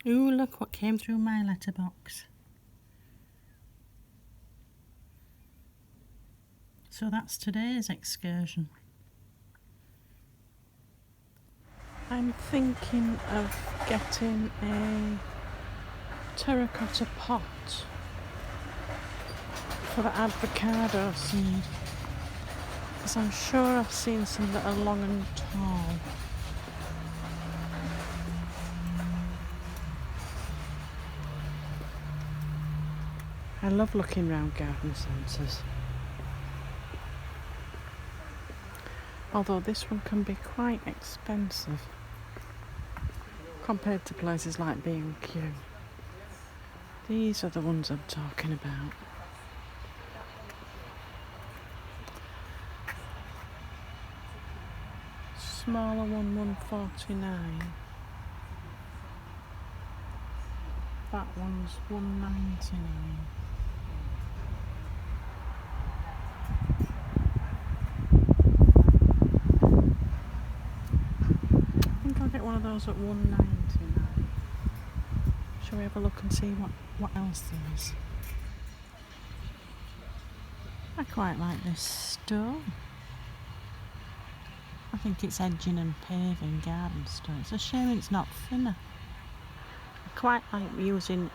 Ooh, look what came through my letterbox. So that's today's excursion. I'm thinking of getting a terracotta pot for the avocado seed, because I'm sure I've seen some that are long and tall. I love looking round garden centres, although this one can be quite expensive compared to places like B&Q. These are the ones I'm talking about. Smaller one, $1.49. That one's $1.99. I think I'll get one of those at $1.99. Shall we have a look and see what else there is? I quite like this stone. I think it's edging and paving garden stone. It's a shame it's not thinner. I quite like using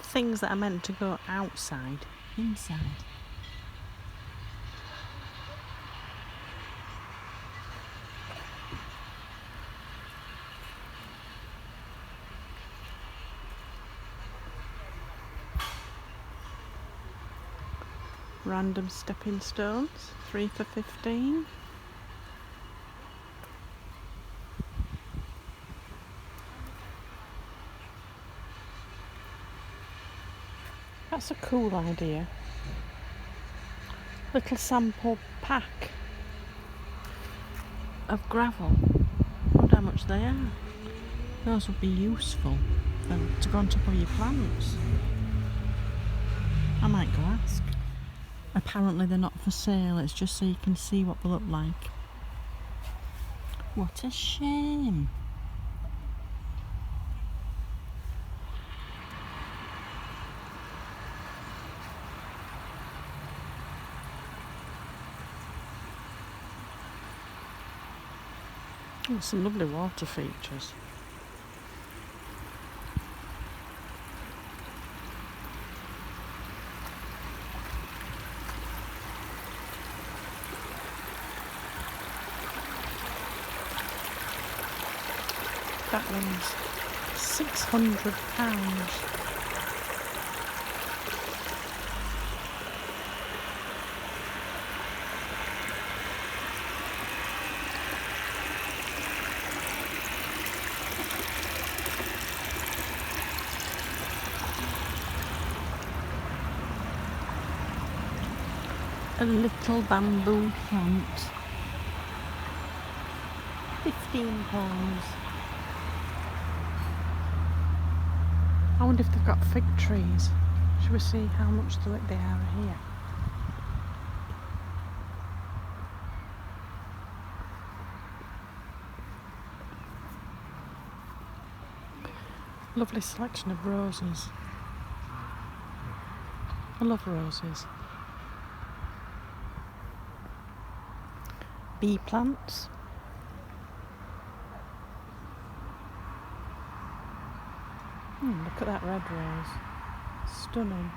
things that are meant to go outside, inside. Random stepping stones, 3 for $15. That's a cool idea. Little sample pack of gravel. I wonder how much they are. Those would be useful to go on top of your plants. I might go ask. Apparently they're not for sale, it's just so you can see what they look like. What a shame. Oh, some lovely water features. That one's £600. A little bamboo plant. £15. I wonder if they've got fig trees. Shall we see how much they are here? Lovely selection of roses. I love roses. Bee plants. Look at that red rose. Stunning.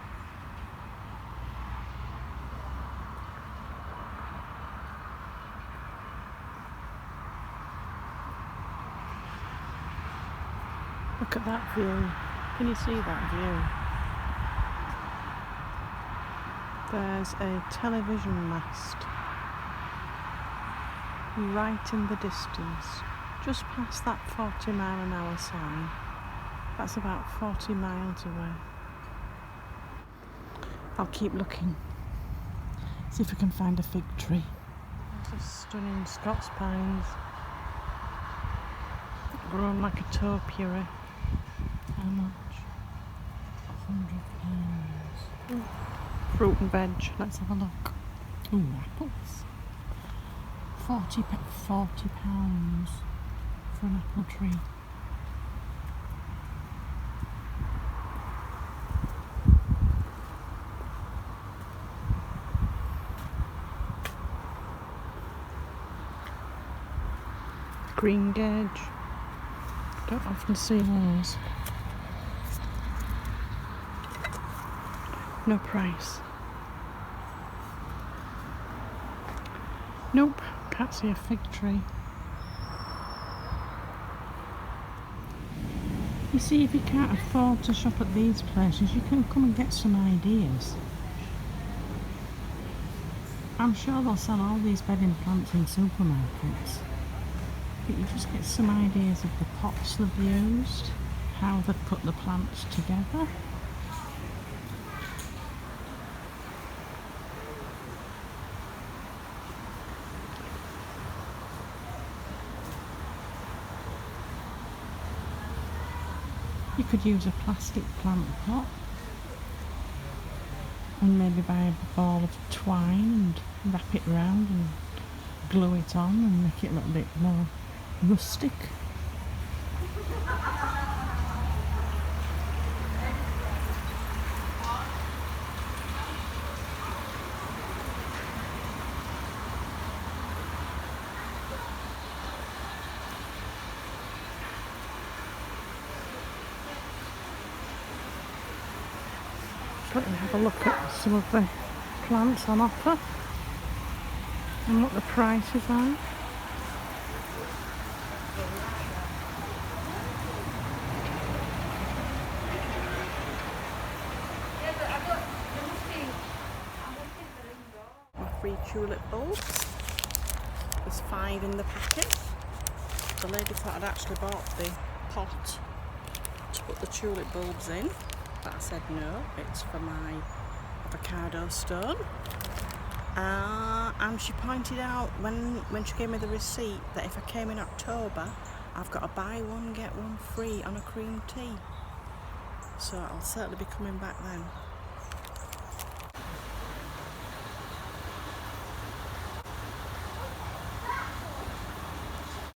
Look at that view. Can you see that view? There's a television mast right in the distance, just past that 40-mile-an-hour sign. That's about 40 miles away. I'll keep looking, see if I can find a fig tree. There's a stunning Scots pines, grown like a topiary. How much? £100. Fruit and veg, let's have a look. Ooh, apples. £40 for an apple tree. green gauge. Don't often see those. No price. Nope, can't see a fig tree. You see, if you can't afford to shop at these places, you can come and get some ideas. I'm sure they'll sell all these bedding plants in supermarkets, but you just get some ideas of the pots they've used, how they've put the plants together. You could use a plastic plant pot and maybe buy a ball of twine and wrap it round and glue it on and make it a little bit more rustic. Let me have a look at some of the plants on offer and what the prices are. My 3 tulip bulbs. There's 5 in the packet. The lady thought I'd actually bought the pot to put the tulip bulbs in, but I said no, it's for my avocado stone. And she pointed out when she gave me the receipt that if I came in October, I've got a buy one get one free on a cream tea. So I'll certainly be coming back then.